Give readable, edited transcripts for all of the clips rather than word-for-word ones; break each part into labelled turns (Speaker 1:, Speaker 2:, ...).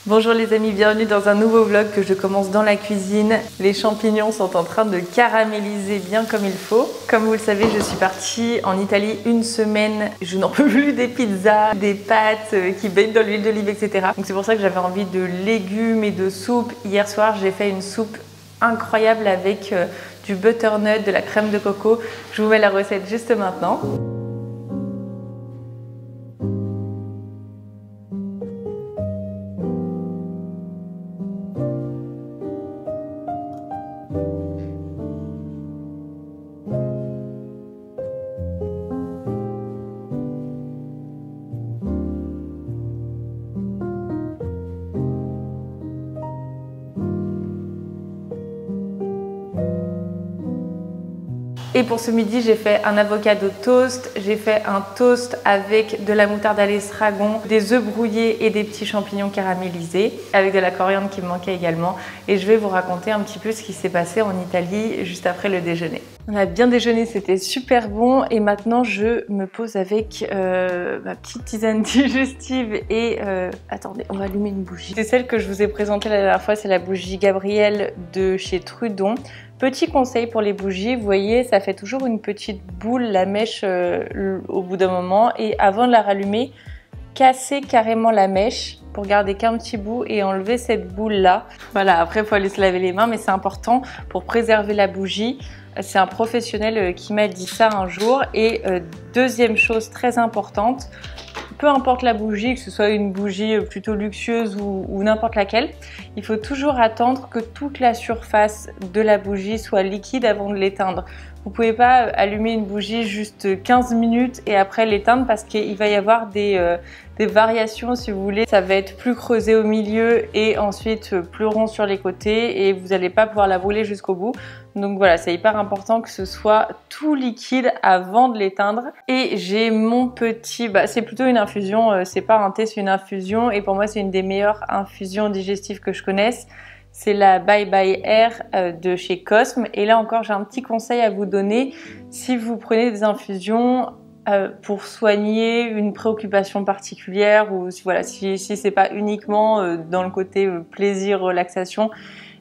Speaker 1: Bonjour les amis, bienvenue dans un nouveau vlog que je commence dans la cuisine. Les champignons sont en train de caraméliser bien comme il faut. Comme vous le savez, je suis partie en Italie une semaine. Je n'en peux plus des pizzas, des pâtes qui baignent dans l'huile d'olive, etc. Donc c'est pour ça que j'avais envie de légumes et de soupe. Hier soir, j'ai fait une soupe incroyable avec du butternut, de la crème de coco. Je vous mets la recette juste maintenant. Et pour ce midi, j'ai fait un avocado toast, j'ai fait un toast avec de la moutarde à l'estragon, des œufs brouillés et des petits champignons caramélisés, avec de la coriandre qui me manquait également. Et je vais vous raconter un petit peu ce qui s'est passé en Italie juste après le déjeuner. On a bien déjeuné, c'était super bon. Et maintenant, je me pose avec ma petite tisane digestive et... attendez, on va allumer une bougie. C'est celle que je vous ai présentée la dernière fois, c'est la bougie Gabrielle de chez Trudon. Petit conseil pour les bougies, vous voyez, ça fait toujours une petite boule, la mèche au bout d'un moment. Et avant de la rallumer, cassez carrément la mèche pour garder qu'un petit bout et enlever cette boule-là. Voilà, après il faut aller se laver les mains, mais c'est important pour préserver la bougie. C'est un professionnel qui m'a dit ça un jour. Et deuxième chose très importante, peu importe la bougie, que ce soit une bougie plutôt luxueuse ou n'importe laquelle, il faut toujours attendre que toute la surface de la bougie soit liquide avant de l'éteindre. Vous ne pouvez pas allumer une bougie juste 15 minutes et après l'éteindre parce qu'il va y avoir des variations si vous voulez. Ça va être plus creusé au milieu et ensuite plus rond sur les côtés et vous n'allez pas pouvoir la brûler jusqu'au bout. Donc voilà, c'est hyper important que ce soit tout liquide avant de l'éteindre. Et j'ai mon petit... c'est plutôt une infusion, c'est pas un thé, c'est une infusion. Et pour moi, c'est une des meilleures infusions digestives que je connaisse. C'est la Bye Bye Air de chez Cosme. Et là encore, j'ai un petit conseil à vous donner. Si vous prenez des infusions pour soigner une préoccupation particulière ou voilà, si c'est pas uniquement dans le côté plaisir, relaxation,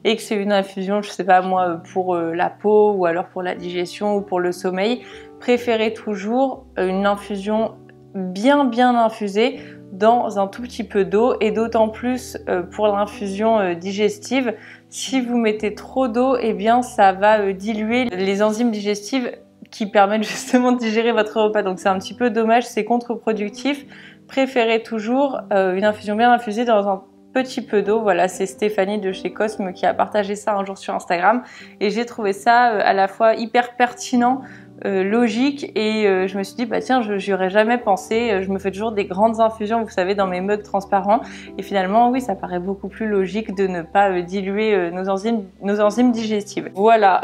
Speaker 1: et que c'est une infusion, je sais pas moi, pour la peau ou alors pour la digestion ou pour le sommeil, préférez toujours une infusion bien infusée dans un tout petit peu d'eau et d'autant plus pour l'infusion digestive. Si vous mettez trop d'eau, eh bien ça va diluer les enzymes digestives qui permettent justement de digérer votre repas. Donc c'est un petit peu dommage, c'est contre-productif. Préférez toujours une infusion bien infusée dans un petit peu d'eau. Voilà, c'est Stéphanie de chez Cosme qui a partagé ça un jour sur Instagram et j'ai trouvé ça à la fois hyper pertinent, logique et je me suis dit bah tiens, j'y aurais jamais pensé. Je me fais toujours des grandes infusions, vous savez, dans mes mugs transparents et finalement oui, ça paraît beaucoup plus logique de ne pas diluer nos enzymes digestives. Voilà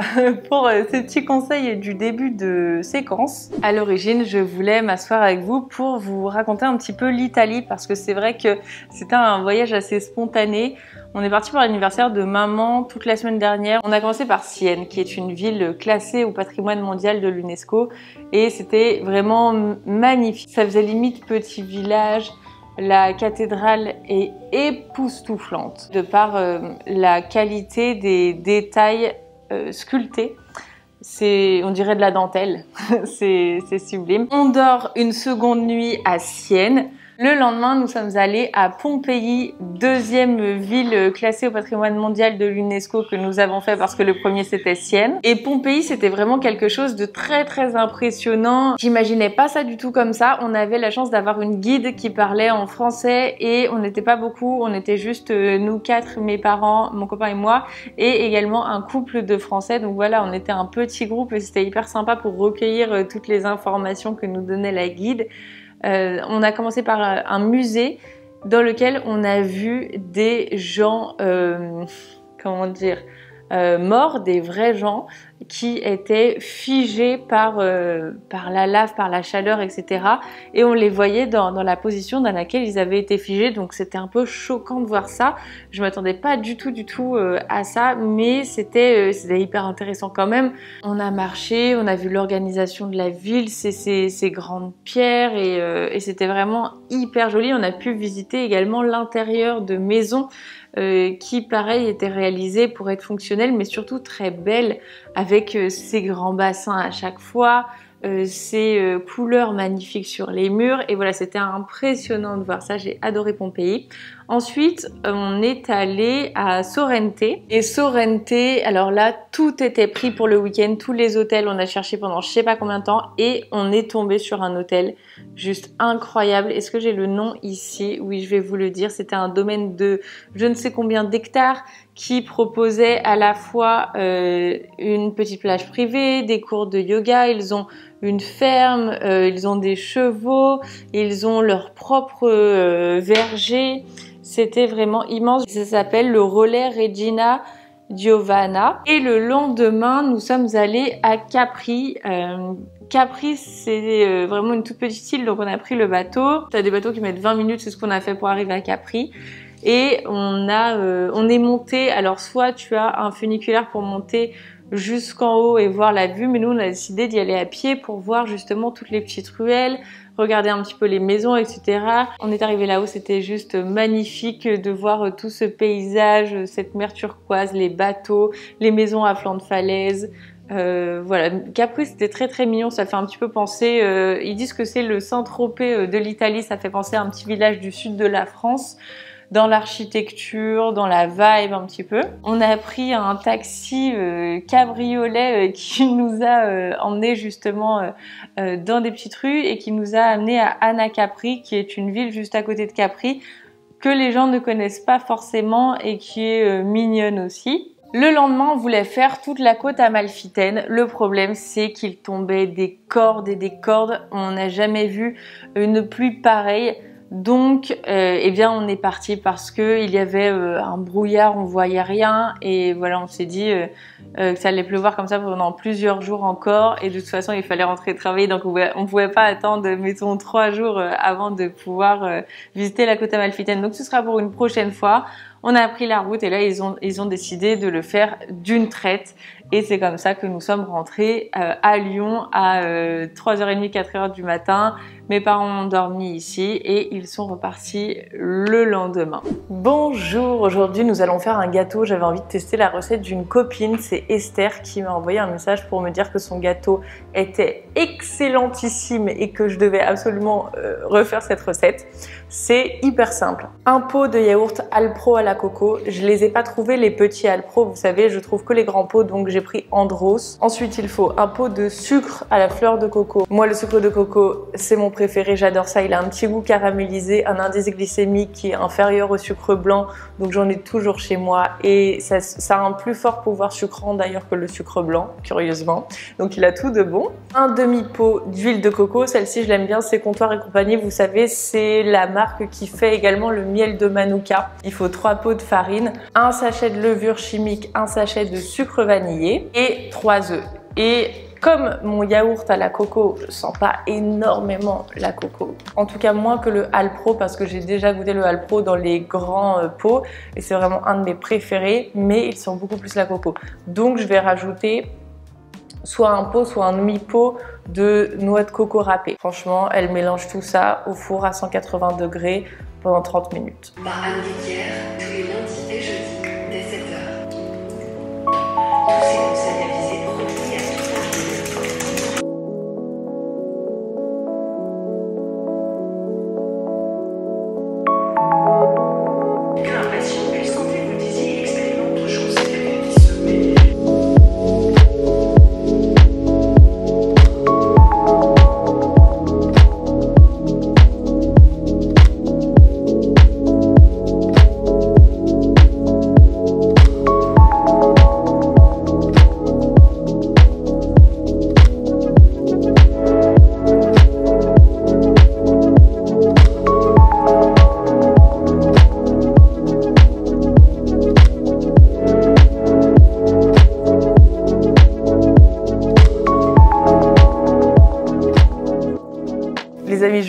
Speaker 1: pour ces petits conseils du début de séquence. À l'origine, je voulais m'asseoir avec vous pour vous raconter un petit peu l'Italie parce que c'est vrai que c'était un voyage assez spontané. On est parti pour l'anniversaire de maman toute la semaine dernière. On a commencé par Sienne, qui est une ville classée au patrimoine mondial de l'UNESCO. Et c'était vraiment magnifique. Ça faisait limite petit village. La cathédrale est époustouflante de par la qualité des détails sculptés. On dirait de la dentelle. C'est sublime. On dort une seconde nuit à Sienne. Le lendemain, nous sommes allés à Pompéi, deuxième ville classée au patrimoine mondial de l'UNESCO que nous avons fait parce que le premier c'était Sienne. Et Pompéi, c'était vraiment quelque chose de très impressionnant. J'imaginais pas ça du tout comme ça. On avait la chance d'avoir une guide qui parlait en français et on n'était pas beaucoup. On était juste nous quatre, mes parents, mon copain et moi, et également un couple de Français. Donc voilà, on était un petit groupe et c'était hyper sympa pour recueillir toutes les informations que nous donnait la guide. On a commencé par un musée dans lequel on a vu des gens, comment dire, morts, des vrais gens, qui étaient figés par la lave, par la chaleur, etc. Et on les voyait dans la position dans laquelle ils avaient été figés, donc c'était un peu choquant de voir ça. Je m'attendais pas du tout à ça, mais c'était hyper intéressant quand même. On a marché, on a vu l'organisation de la ville, ces grandes pierres, et c'était vraiment hyper joli. On a pu visiter également l'intérieur de maisons qui pareil était réalisée pour être fonctionnelle mais surtout très belle avec ces grands bassins à chaque fois, ces couleurs magnifiques sur les murs, et voilà, c'était impressionnant de voir ça. J'ai adoré Pompéi. Ensuite on est allé à Sorrente, et Sorrente, alors là tout était pris pour le week-end, tous les hôtels, on a cherché pendant je sais pas combien de temps et on est tombé sur un hôtel juste incroyable. Est-ce que j'ai le nom ici? Oui, je vais vous le dire. C'était un domaine de je ne sais combien d'hectares qui proposait à la fois une petite plage privée, des cours de yoga, ils ont une ferme, ils ont des chevaux, ils ont leur propre verger. C'était vraiment immense. Ça s'appelle le Relais Regina Giovanna. Et le lendemain, nous sommes allés à Capri. Capri, c'est vraiment une toute petite île, donc on a pris le bateau. T'as des bateaux qui mettent 20 minutes, c'est ce qu'on a fait pour arriver à Capri. Et on est monté, alors soit tu as un funiculaire pour monter jusqu'en haut et voir la vue, mais nous on a décidé d'y aller à pied pour voir justement toutes les petites ruelles, regarder un petit peu les maisons, etc. On est arrivé là-haut, c'était juste magnifique de voir tout ce paysage, cette mer turquoise, les bateaux, les maisons à flanc de falaise. Voilà, Capri c'était très mignon, ça fait un petit peu penser, ils disent que c'est le Saint-Tropez de l'Italie, ça fait penser à un petit village du sud de la France, dans l'architecture, dans la vibe un petit peu. On a pris un taxi cabriolet qui nous a emmenés justement dans des petites rues et qui nous a amenés à Anacapri, qui est une ville juste à côté de Capri, que les gens ne connaissent pas forcément et qui est mignonne aussi. Le lendemain, on voulait faire toute la côte amalfitaine. Le problème, c'est qu'il tombait des cordes et des cordes. On n'a jamais vu une pluie pareille. Donc, eh bien, on est parti parce que il y avait un brouillard, on voyait rien, et voilà, on s'est dit que ça allait pleuvoir comme ça pendant plusieurs jours encore, et de toute façon, il fallait rentrer travailler, donc on pouvait pas attendre, mettons, 3 jours avant de pouvoir visiter la côte amalfitaine. Donc, ce sera pour une prochaine fois. On a pris la route et là, ils ont décidé de le faire d'une traite. Et c'est comme ça que nous sommes rentrés à Lyon à 3h30, 4h du matin. Mes parents ont dormi ici et ils sont repartis le lendemain. Bonjour, aujourd'hui nous allons faire un gâteau. J'avais envie de tester la recette d'une copine, c'est Esther, qui m'a envoyé un message pour me dire que son gâteau était excellentissime et que je devais absolument refaire cette recette. C'est hyper simple. Un pot de yaourt Alpro à la coco. Je les ai pas trouvés les petits Alpro, vous savez, je trouve que les grands pots, donc j'ai pris Andros. Ensuite, il faut un pot de sucre à la fleur de coco. Moi, le sucre de coco, c'est mon préféré, j'adore ça. Il a un petit goût caramélisé, un indice glycémique qui est inférieur au sucre blanc, donc j'en ai toujours chez moi. Et ça a un plus fort pouvoir sucrant d'ailleurs que le sucre blanc, curieusement. Donc il a tout de bon. Un demi-pot d'huile de coco, celle-ci je l'aime bien, c'est Comptoir et compagnie. Vous savez, c'est la marque qui fait également le miel de Manuka. Il faut 3 pots de farine, un sachet de levure chimique, un sachet de sucre vanillé et 3 œufs. Et comme mon yaourt à la coco, je sens pas énormément la coco. En tout cas moins que le Alpro, parce que j'ai déjà goûté le Alpro dans les grands pots et c'est vraiment un de mes préférés, mais ils sont beaucoup plus la coco. Donc je vais rajouter soit un pot, soit un demi-pot de noix de coco râpée. Franchement, elle mélange tout ça au four à 180 degrés pendant 30 minutes.
Speaker 2: Par Anne Didier, tous les lundis et jeudis, dès 7h. Tous ces conseils avisés promis à toute la vie. Que impatient, quelle santé vous disiez expérimente toujours cette année qui sommet.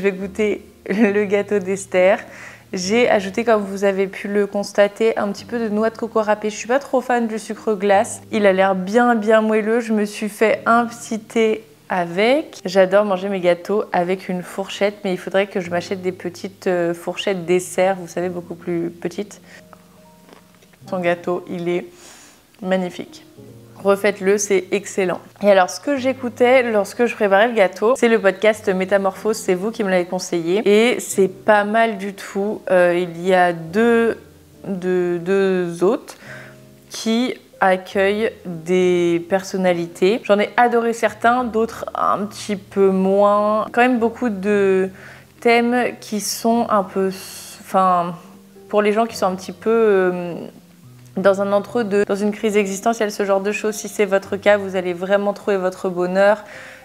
Speaker 1: vais goûter le gâteau d'Esther. J'ai ajouté, comme vous avez pu le constater, un petit peu de noix de coco râpée. Je suis pas trop fan du sucre glace. Il a l'air bien moelleux. Je me suis fait un petit thé avec. J'adore manger mes gâteaux avec une fourchette, mais il faudrait que je m'achète des petites fourchettes dessert, vous savez, beaucoup plus petites. Son gâteau, il est magnifique. Refaites-le, c'est excellent. Et alors, ce que j'écoutais lorsque je préparais le gâteau, c'est le podcast Métamorphose, c'est vous qui me l'avez conseillé. Et c'est pas mal du tout. Il y a deux hôtes qui accueillent des personnalités. J'en ai adoré certains, d'autres un petit peu moins. Quand même beaucoup de thèmes qui sont un peu... Enfin, pour les gens qui sont un petit peu... dans un entre-deux, dans une crise existentielle, ce genre de choses. Si c'est votre cas, vous allez vraiment trouver votre bonheur,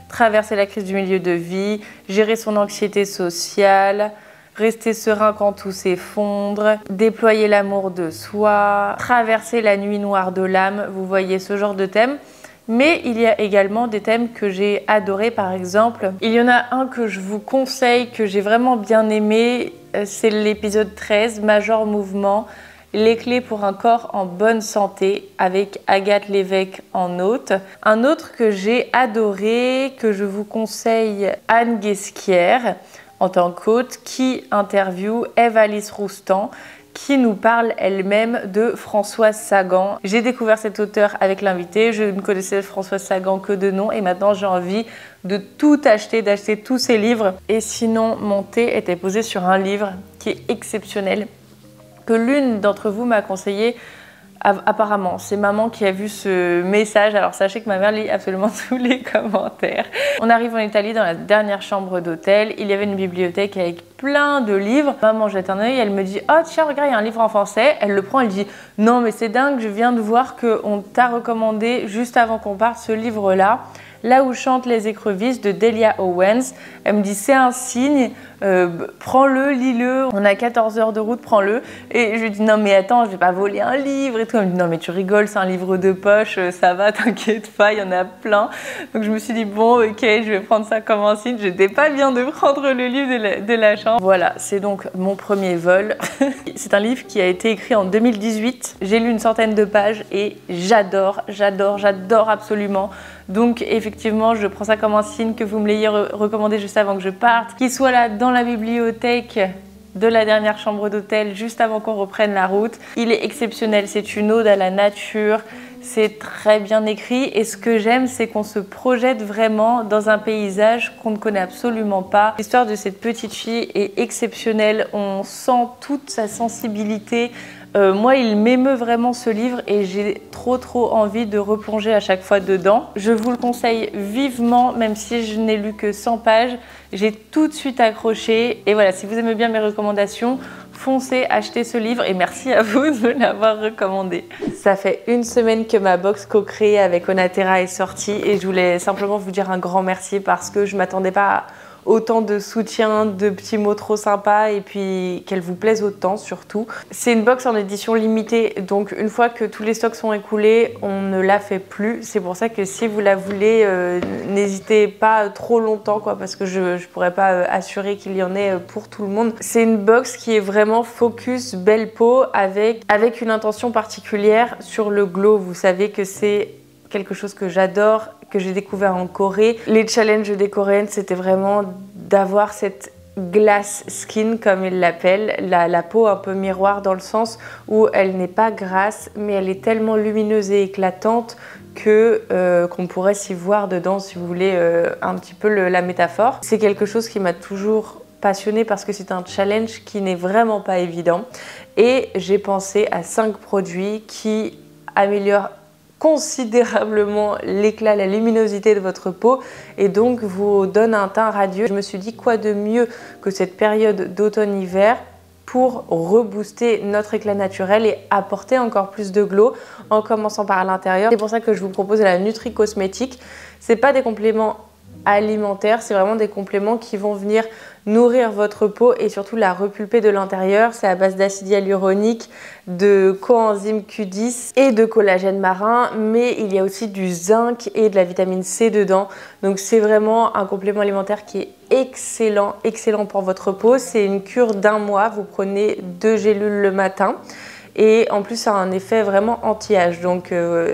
Speaker 1: traverser la crise du milieu de vie, gérer son anxiété sociale, rester serein quand tout s'effondre, déployer l'amour de soi, traverser la nuit noire de l'âme. Vous voyez ce genre de thème. Mais il y a également des thèmes que j'ai adorés, par exemple. Il y en a un que je vous conseille, que j'ai vraiment bien aimé. C'est l'épisode 13, Major Mouvement. Les clés pour un corps en bonne santé avec Agathe Lévesque en hôte. Un autre que j'ai adoré, que je vous conseille, Anne Guesquière en tant qu'hôte, qui interviewe Eve-Alice Roustan, qui nous parle elle-même de Françoise Sagan. J'ai découvert cet auteur avec l'invité, je ne connaissais Françoise Sagan que de nom et maintenant j'ai envie de tout acheter, d'acheter tous ses livres. Et sinon, mon thé était posé sur un livre qui est exceptionnel, que l'une d'entre vous m'a conseillé apparemment. C'est maman qui a vu ce message. Alors sachez que ma mère lit absolument tous les commentaires. On arrive en Italie dans la dernière chambre d'hôtel. Il y avait une bibliothèque avec plein de livres. Maman jette un œil, elle me dit « Oh tiens, regarde, il y a un livre en français ». Elle le prend, elle dit « Non mais c'est dingue, je viens de voir qu'on t'a recommandé juste avant qu'on parte ce livre-là. Là où chantent les écrevisses de Delia Owens ». Elle me dit « C'est un signe, prends-le, lis-le, on a 14 heures de route, prends-le ». Et je lui dis « Non mais attends, je vais pas voler un livre et tout ». Elle me dit « Non mais tu rigoles, c'est un livre de poche, ça va, t'inquiète pas, il y en a plein ». Donc je me suis dit « Bon ok, je vais prendre ça comme un signe ». J'étais pas bien de prendre le livre de la chambre. Voilà, c'est donc mon premier vol. C'est un livre qui a été écrit en 2018. J'ai lu une centaine de pages et j'adore absolument. Donc effectivement, je prends ça comme un signe que vous me l'ayez recommandé juste avant que je parte, qu'il soit là dans la bibliothèque de la dernière chambre d'hôtel juste avant qu'on reprenne la route. Il est exceptionnel, c'est une ode à la nature, c'est très bien écrit et ce que j'aime, c'est qu'on se projette vraiment dans un paysage qu'on ne connaît absolument pas. L'histoire de cette petite fille est exceptionnelle, on sent toute sa sensibilité. Moi, il m'émeut vraiment ce livre et j'ai trop envie de replonger à chaque fois dedans. Je vous le conseille vivement, même si je n'ai lu que 100 pages. J'ai tout de suite accroché. Et voilà, si vous aimez bien mes recommandations, foncez acheter ce livre et merci à vous de me l'avoir recommandé. Ça fait une semaine que ma box co-créée avec Onatera est sortie et je voulais simplement vous dire un grand merci parce que je ne m'attendais pas à autant de soutien, de petits mots trop sympas et puis qu'elle vous plaise autant surtout. C'est une box en édition limitée, donc une fois que tous les stocks sont écoulés, on ne la fait plus. C'est pour ça que si vous la voulez, n'hésitez pas trop longtemps quoi, parce que je ne pourrais pas assurer qu'il y en ait pour tout le monde. C'est une box qui est vraiment focus belle peau avec une intention particulière sur le glow. Vous savez que c'est quelque chose que j'adore, que j'ai découvert en Corée. Les challenges des Coréennes, c'était vraiment d'avoir cette glass skin, comme ils l'appellent, la peau un peu miroir dans le sens où elle n'est pas grasse, mais elle est tellement lumineuse et éclatante que qu'on pourrait s'y voir dedans, si vous voulez un petit peu la métaphore. C'est quelque chose qui m'a toujours passionnée parce que c'est un challenge qui n'est vraiment pas évident. Et j'ai pensé à 5 produits qui améliorent considérablement l'éclat, la luminosité de votre peau et donc vous donne un teint radieux. Je me suis dit quoi de mieux que cette période d'automne-hiver pour rebooster notre éclat naturel et apporter encore plus de glow en commençant par l'intérieur. C'est pour ça que je vous propose la Nutri Cosmétique. C'est pas des compléments alimentaires, c'est vraiment des compléments qui vont venir nourrir votre peau et surtout la repulper de l'intérieur. C'est à base d'acide hyaluronique, de coenzyme Q10 et de collagène marin, mais il y a aussi du zinc et de la vitamine C dedans. Donc c'est vraiment un complément alimentaire qui est excellent, excellent pour votre peau. C'est une cure d'1 mois, vous prenez 2 gélules le matin. Et en plus, ça a un effet vraiment anti-âge. Donc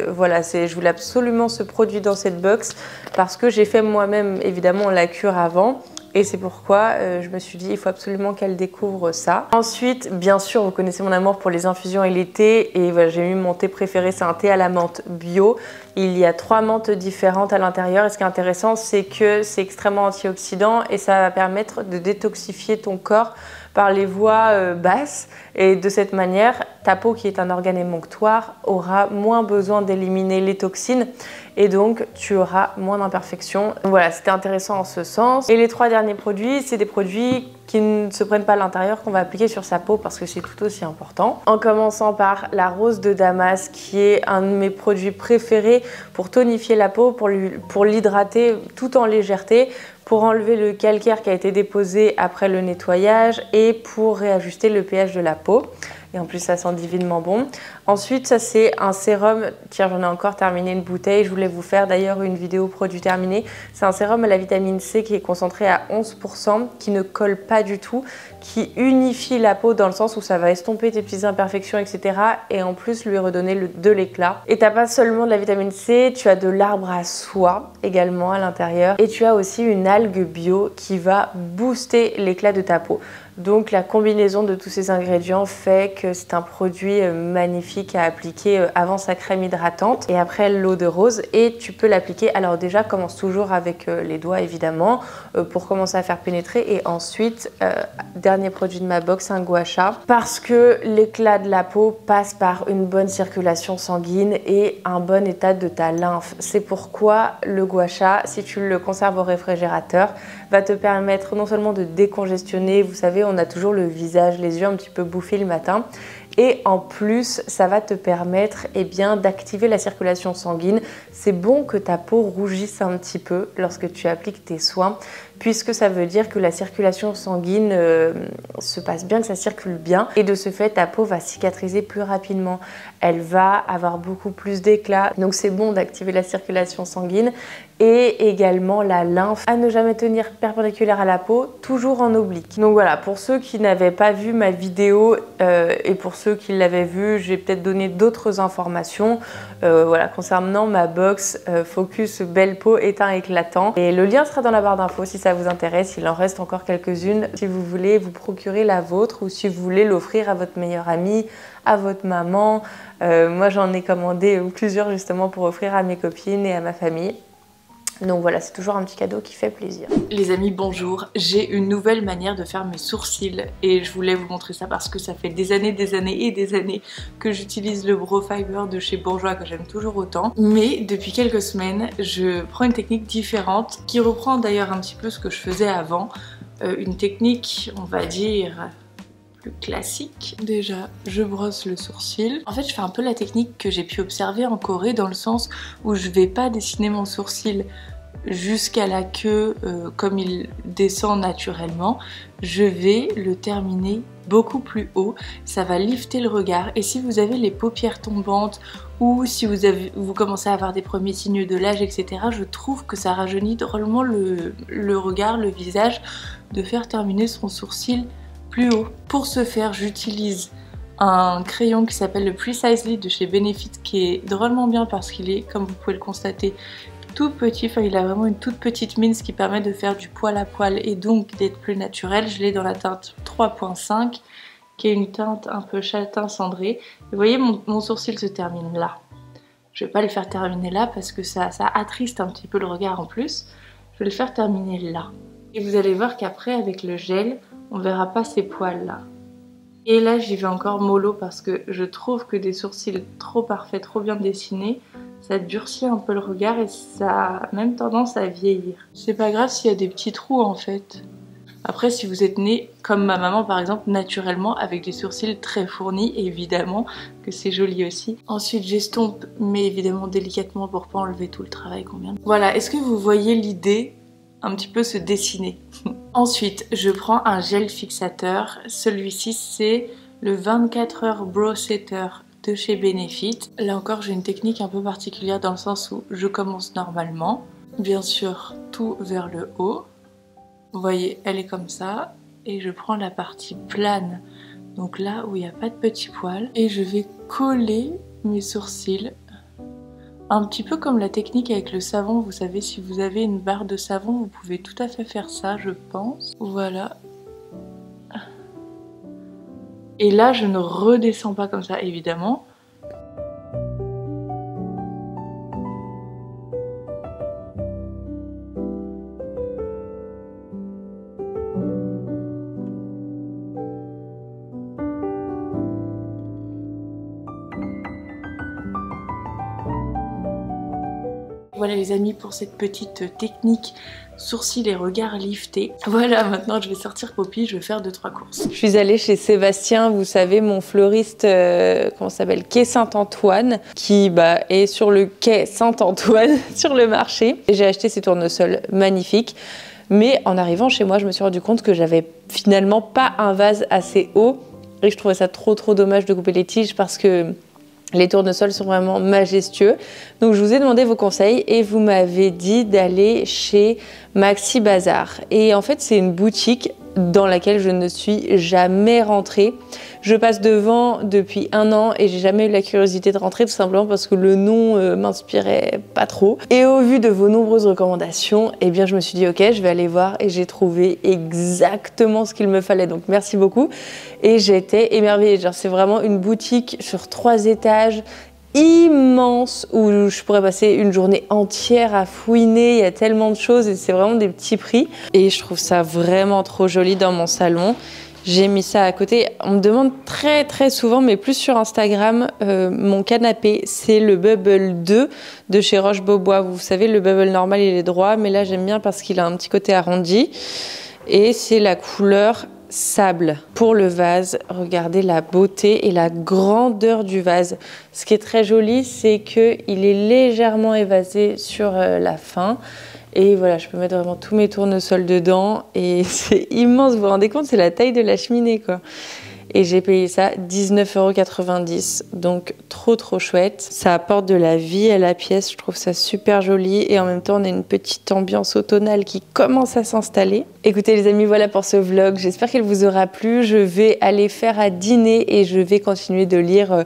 Speaker 1: voilà, je voulais absolument ce produit dans cette box parce que j'ai fait moi-même évidemment la cure avant. Et c'est pourquoi je me suis dit il faut absolument qu'elle découvre ça. Ensuite, bien sûr, vous connaissez mon amour pour les infusions et les thés. Et voilà, j'ai eu mon thé préféré, c'est un thé à la menthe bio. Il y a 3 menthes différentes à l'intérieur. Et ce qui est intéressant, c'est que c'est extrêmement antioxydant et ça va permettre de détoxifier ton corps par les voies basses. Et de cette manière, ta peau, qui est un organe émonctoire, aura moins besoin d'éliminer les toxines et donc tu auras moins d'imperfections. Voilà, c'était intéressant en ce sens. Et les 3 derniers produits, c'est des produits qui ne se prennent pas à l'intérieur, qu'on va appliquer sur sa peau parce que c'est tout aussi important. En commençant par la rose de Damas, qui est un de mes produits préférés pour tonifier la peau, pour l'hydrater tout en légèreté, pour enlever le calcaire qui a été déposé après le nettoyage et pour réajuster le pH de la peau. Et en plus, ça sent divinement bon. Ensuite, ça c'est un sérum. Tiens, j'en ai encore terminé une bouteille. Je voulais vous faire d'ailleurs une vidéo produit terminé. C'est un sérum à la vitamine C qui est concentré à 11%, qui ne colle pas du tout, qui unifie la peau dans le sens où ça va estomper tes petites imperfections, etc. Et en plus, lui redonner de l'éclat. Et t'as pas seulement de la vitamine C, tu as de l'arbre à soie également à l'intérieur. Et tu as aussi une algue bio qui va booster l'éclat de ta peau. Donc la combinaison de tous ces ingrédients fait que c'est un produit magnifique à appliquer avant sa crème hydratante et après l'eau de rose. Et tu peux l'appliquer, alors déjà commence toujours avec les doigts évidemment pour commencer à faire pénétrer. Et ensuite, dernier produit de ma box, un gua sha, parce que l'éclat de la peau passe par une bonne circulation sanguine et un bon état de ta lymphe. C'est pourquoi le gua sha, si tu le conserves au réfrigérateur, va te permettre non seulement de décongestionner, vous savez, on a toujours le visage, les yeux un petit peu bouffés le matin. Et en plus, ça va te permettre d'activer la circulation sanguine. C'est bon que ta peau rougisse un petit peu lorsque tu appliques tes soins, puisque ça veut dire que la circulation sanguine se passe bien, que ça circule bien. Et de ce fait, ta peau va cicatriser plus rapidement. Elle va avoir beaucoup plus d'éclat. Donc c'est bon d'activer la circulation sanguine. Et également la lymphe, à ne jamais tenir perpendiculaire à la peau, toujours en oblique. Donc voilà, pour ceux qui n'avaient pas vu ma vidéo et pour ceux qui l'avaient vue, j'ai peut-être donné d'autres informations voilà, concernant ma box Focus Belle Peau éteint éclatant. Et le lien sera dans la barre d'infos si ça vous intéresse, il en reste encore quelques-unes. Si vous voulez vous procurer la vôtre ou si vous voulez l'offrir à votre meilleure amie, à votre maman. Moi j'en ai commandé plusieurs justement pour offrir à mes copines et à ma famille. Donc voilà, c'est toujours un petit cadeau qui fait plaisir. Les amis, bonjour. J'ai une nouvelle manière de faire mes sourcils et je voulais vous montrer ça parce que ça fait des années et des années que j'utilise le Brow Fiber de chez Bourjois que j'aime toujours autant. Mais depuis quelques semaines, je prends une technique différente qui reprend d'ailleurs un petit peu ce que je faisais avant. Une technique, on va dire, plus classique. Déjà, je brosse le sourcil. En fait, je fais un peu la technique que j'ai pu observer en Corée dans le sens où je vais pas dessiner mon sourcil jusqu'à la queue comme il descend naturellement. Je vais le terminer beaucoup plus haut. Ça va lifter le regard. Et si vous avez les paupières tombantes ou si vous commencez à avoir des premiers signes de l'âge, etc., je trouve que ça rajeunit drôlement le regard, le visage, de faire terminer son sourcil plus haut. Pour ce faire, j'utilise un crayon qui s'appelle le Precisely de chez Benefit qui est drôlement bien parce qu'il est, comme vous pouvez le constater, tout petit. Enfin, il a vraiment une toute petite mine, ce qui permet de faire du poil à poil et donc d'être plus naturel. Je l'ai dans la teinte 3.5 qui est une teinte un peu châtain cendré. Vous voyez, mon sourcil se termine là. Je vais pas le faire terminer là parce que ça attriste un petit peu le regard en plus. Je vais le faire terminer là. Et vous allez voir qu'après, avec le gel, on verra pas ces poils là. Et là j'y vais encore mollo parce que je trouve que des sourcils trop parfaits, trop bien dessinés, ça durcit un peu le regard et ça a même tendance à vieillir. C'est pas grave s'il y a des petits trous en fait. Après si vous êtes né comme ma maman par exemple naturellement avec des sourcils très fournis, évidemment que c'est joli aussi. Ensuite j'estompe mais évidemment délicatement pour pas enlever tout le travail qu'on vient de... Voilà, est-ce que vous voyez l'idée un petit peu se dessiner. Ensuite, je prends un gel fixateur. Celui-ci, c'est le 24 heures Brow Setter de chez Benefit. Là encore, j'ai une technique un peu particulière dans le sens où je commence normalement. Bien sûr, tout vers le haut. Vous voyez, elle est comme ça. Et je prends la partie plane, donc là où il n'y a pas de petits poils. Et je vais coller mes sourcils. Un petit peu comme la technique avec le savon, vous savez, si vous avez une barre de savon, vous pouvez tout à fait faire ça, je pense. Voilà. Et là, je ne redescends pas comme ça, évidemment. Voilà les amis pour cette petite technique sourcils et regards liftés. Voilà, maintenant je vais sortir Poppy, je vais faire 2-3 courses. Je suis allée chez Sébastien, vous savez, mon fleuriste, comment ça s'appelle, quai Saint-Antoine, qui est sur le quai Saint-Antoine, sur le marché. J'ai acheté ces tournesols magnifiques. Mais en arrivant chez moi, je me suis rendu compte que j'avais finalement pas un vase assez haut. Et je trouvais ça trop dommage de couper les tiges parce que les tournesols sont vraiment majestueux. Donc je vous ai demandé vos conseils et vous m'avez dit d'aller chez Maxi Bazar. Et en fait, c'est une boutique dans laquelle je ne suis jamais rentrée. Je passe devant depuis 1 an et j'ai jamais eu la curiosité de rentrer, tout simplement parce que le nom m'inspirait pas trop. Et au vu de vos nombreuses recommandations, eh bien je me suis dit ok, je vais aller voir et j'ai trouvé exactement ce qu'il me fallait. Donc merci beaucoup. Et j'étais émerveillée. Genre c'est vraiment une boutique sur 3 étages, immense, où je pourrais passer une journée entière à fouiner. Il y a tellement de choses et c'est vraiment des petits prix. Et je trouve ça vraiment trop joli dans mon salon. J'ai mis ça à côté. On me demande très souvent, mais plus sur Instagram, mon canapé, c'est le Bubble 2 de chez Roche-Beaubois. Vous savez, le Bubble normal, il est droit, mais là, j'aime bien parce qu'il a un petit côté arrondi. Et c'est la couleur sable. Pour le vase, regardez la beauté et la grandeur du vase. Ce qui est très joli, c'est qu'il est légèrement évasé sur la fin. Et voilà, je peux mettre vraiment tous mes tournesols dedans. Et c'est immense, vous vous rendez compte, c'est la taille de la cheminée, quoi. Et j'ai payé ça 19,90 €. Donc trop chouette. Ça apporte de la vie à la pièce, je trouve ça super joli. Et en même temps, on a une petite ambiance automnale qui commence à s'installer. Écoutez les amis, voilà pour ce vlog. J'espère qu'il vous aura plu. Je vais aller faire à dîner et je vais continuer de lire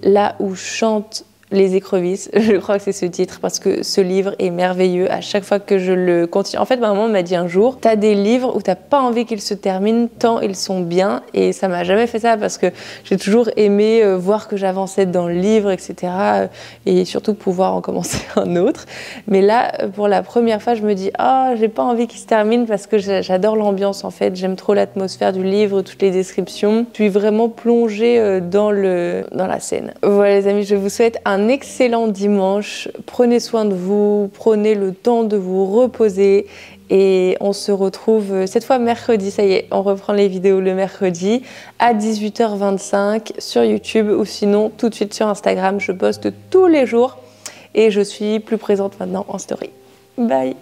Speaker 1: Là où chantent les écrevisses, je crois que c'est ce titre parce que ce livre est merveilleux à chaque fois que je le continue. En fait, ma maman m'a dit un jour, t'as des livres où t'as pas envie qu'ils se terminent tant ils sont bien, et ça m'a jamais fait ça parce que j'ai toujours aimé voir que j'avançais dans le livre, etc. Et surtout pouvoir en commencer un autre. Mais là, pour la première fois, je me dis, j'ai pas envie qu'il se termine parce que j'adore l'ambiance en fait, j'aime trop l'atmosphère du livre, toutes les descriptions. Je suis vraiment plongée dans la scène. Voilà les amis, je vous souhaite un excellent dimanche, prenez soin de vous, prenez le temps de vous reposer et on se retrouve cette fois mercredi, ça y est, on reprend les vidéos le mercredi à 18h25 sur YouTube ou sinon tout de suite sur Instagram, je poste tous les jours et je suis plus présente maintenant en story. Bye!